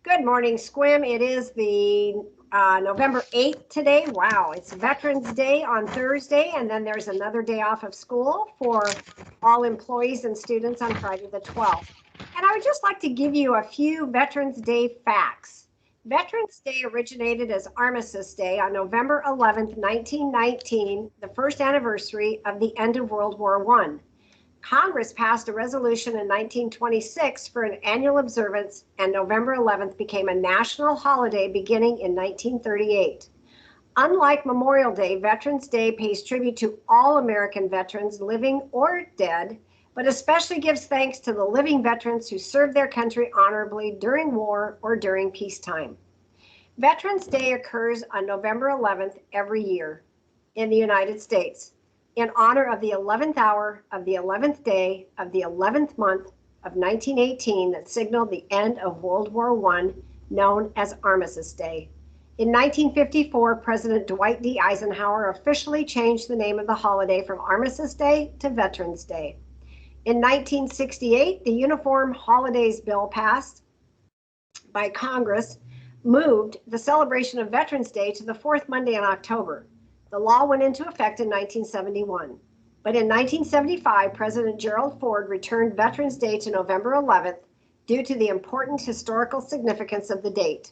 Good morning, Sequim. It is the November 8th today. Wow, it's Veterans Day on Thursday, and then there's another day off of school for all employees and students on Friday the 12th. And I would just like to give you a few Veterans Day facts. Veterans Day originated as Armistice Day on November 11th, 1919, the first anniversary of the end of World War I. Congress passed a resolution in 1926 for an annual observance, and November 11th became a national holiday beginning in 1938. Unlike Memorial Day, Veterans Day pays tribute to all American veterans, living or dead, but especially gives thanks to the living veterans who served their country honorably during war or during peacetime. Veterans Day occurs on November 11th every year in the United States, in honor of the 11th hour of the 11th day of the 11th month of 1918 that signaled the end of World War I, known as Armistice Day. In 1954, President Dwight D. Eisenhower officially changed the name of the holiday from Armistice Day to Veterans Day. In 1968, the Uniform Holidays Bill passed by Congress moved the celebration of Veterans Day to the fourth Monday in October. The law went into effect in 1971. But in 1975, President Gerald Ford returned Veterans Day to November 11th due to the important historical significance of the date.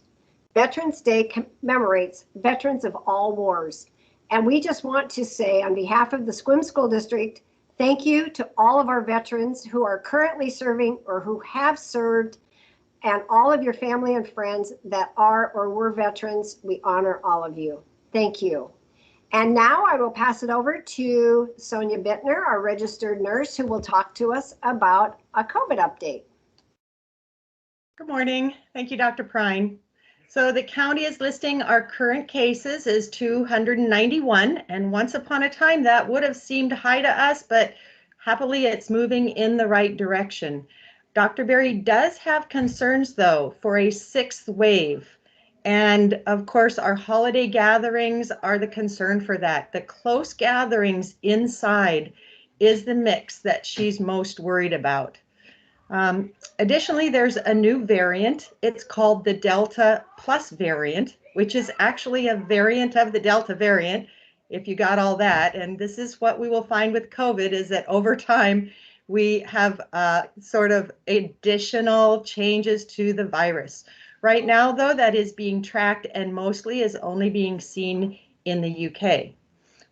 Veterans Day commemorates veterans of all wars. And we just want to say, on behalf of the Sequim School District, thank you to all of our veterans who are currently serving or who have served, and all of your family and friends that are or were veterans. We honor all of you. Thank you. And now I will pass it over to Sonia Bittner, our registered nurse, who will talk to us about a COVID update. Good morning. Thank you, Dr. Prine. So the county is listing our current cases as 291, and once upon a time that would have seemed high to us, but happily it's moving in the right direction. Dr. Berry does have concerns, though, for a sixth wave. And of course, our holiday gatherings are the concern for that. The close gatherings inside is the mix that she's most worried about. Additionally, there's a new variant. It's called the Delta Plus variant, which is actually a variant of the Delta variant, if you got all that. And this is what we will find with COVID, is that over time, we have sort of additional changes to the virus. Right now, though, that is being tracked and mostly is only being seen in the UK.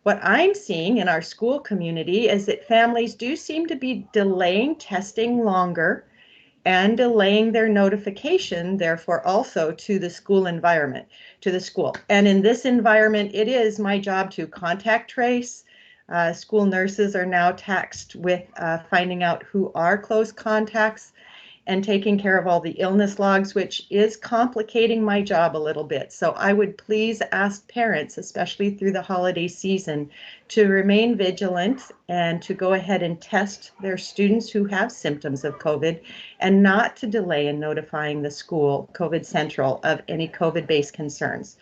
What I'm seeing in our school community is that families do seem to be delaying testing longer and delaying their notification, therefore also to the school environment, to the school. And in this environment, it is my job to contact trace. School nurses are now tasked with finding out who are close contacts and taking care of all the illness logs, which is complicating my job a little bit. So I would please ask parents, especially through the holiday season, to remain vigilant and to go ahead and test their students who have symptoms of COVID, and not to delay in notifying the school, COVID Central, of any COVID-based concerns.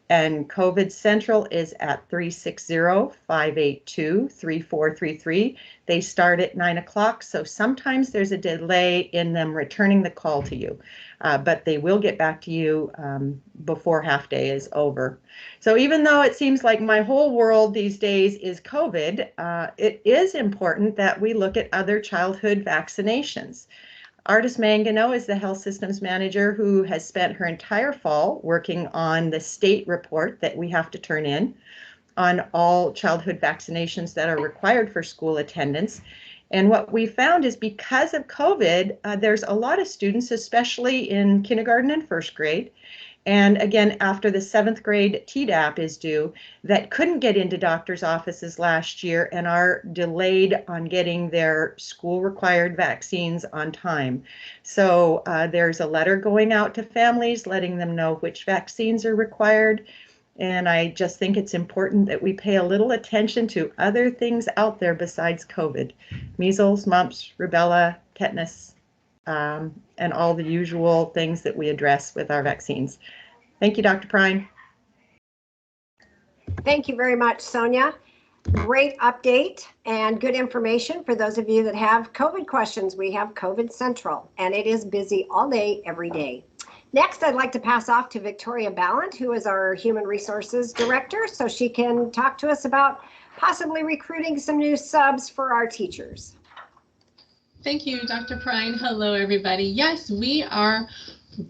And COVID Central is at 360-582-3433. They start at 9 o'clock, so sometimes there's a delay in them returning the call to you, but they will get back to you before half day is over. So even though it seems like my whole world these days is COVID, it is important that we look at other childhood vaccinations. Artis Mangano is the health systems manager who has spent her entire fall working on the state report that we have to turn in on all childhood vaccinations that are required for school attendance. And what we found is, because of COVID, there's a lot of students, especially in kindergarten and first grade, and again, after the 7th grade TDAP is due, that couldn't get into doctor's offices last year and are delayed on getting their school required vaccines on time. So there's a letter going out to families letting them know which vaccines are required. And I just think it's important that we pay a little attention to other things out there besides COVID: measles, mumps, rubella, tetanus, and all the usual things that we address with our vaccines. Thank you, Dr. Prine. Thank you very much, Sonia. Great update and good information for those of you that have COVID questions. We have COVID Central, and it is busy all day, every day. Next, I'd like to pass off to Victoria Balint, who is our Human Resources Director, so she can talk to us about possibly recruiting some new subs for our teachers. Thank you, Dr. Prine. Hello, everybody. Yes, we are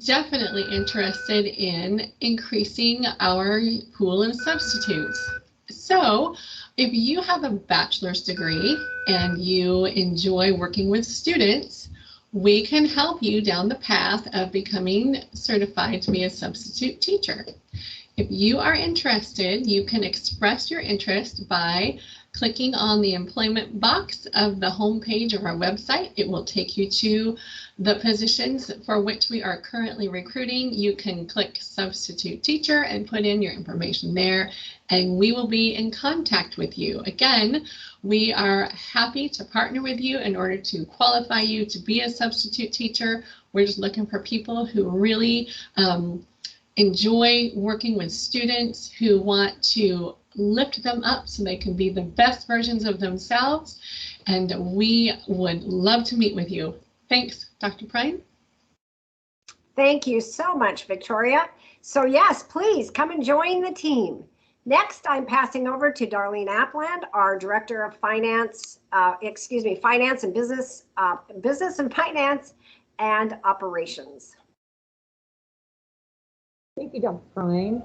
definitely interested in increasing our pool of substitutes. So if you have a bachelor's degree and you enjoy working with students, we can help you down the path of becoming certified to be a substitute teacher. If you are interested, you can express your interest by clicking on the employment box of the homepage of our website. It will take you to the positions for which we are currently recruiting. You can click substitute teacher and put in your information there, and we will be in contact with you. Again, we are happy to partner with you in order to qualify you to be a substitute teacher. We're just looking for people who really enjoy working with students, who want to lift them up so they can be the best versions of themselves, and we would love to meet with you. Thanks, Dr. Prine. Thank you so much, Victoria. So yes, please come and join the team. Next, I'm passing over to Darlene Apland, our Director of Finance, Finance and Business, Business and Finance and Operations. Thank you, Dr. Prine.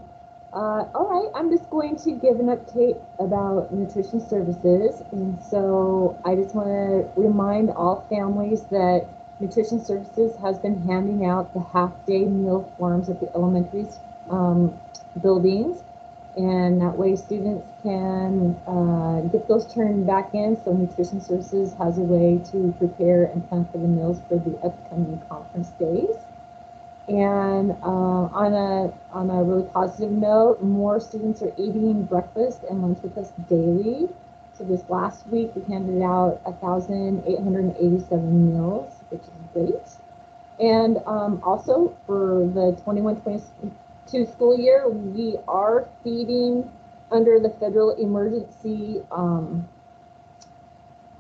All right, I'm just going to give an update about nutrition services. And so I just want to remind all families that nutrition services has been handing out the half-day meal forms at the elementary buildings. And that way students can get those turned back in. So nutrition services has a way to prepare and plan for the meals for the upcoming conference days. And on a really positive note, more students are eating breakfast and lunch with us daily. So this last week we handed out 1,887 meals, which is great. And also for the 21-22 school year, we are feeding under the Federal Emergency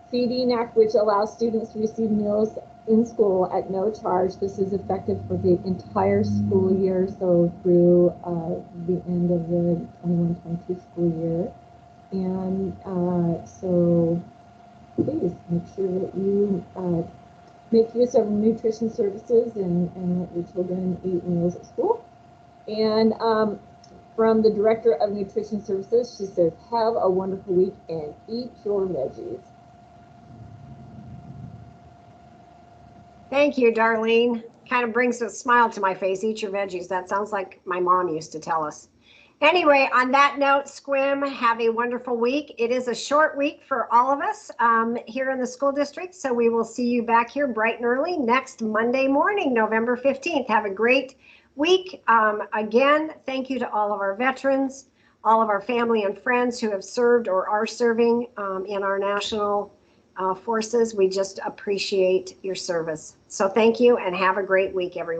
Feeding Act, which allows students to receive meals in school at no charge. This is effective for the entire school year, so through the end of the 21-22 school year. And so please make sure that you make use of nutrition services and let your children eat meals at school. And from the Director of Nutrition Services, she says, have a wonderful week and eat your veggies. Thank you, Darlene. Kind of brings a smile to my face. Eat your veggies. That sounds like my mom used to tell us. Anyway, on that note, Sequim, have a wonderful week. It is a short week for all of us here in the school district. So we will see you back here bright and early next Monday morning, November 15th. Have a great week. Again, thank you to all of our veterans, all of our family and friends who have served or are serving in our national forces. We just appreciate your service. So thank you and have a great week, everyone.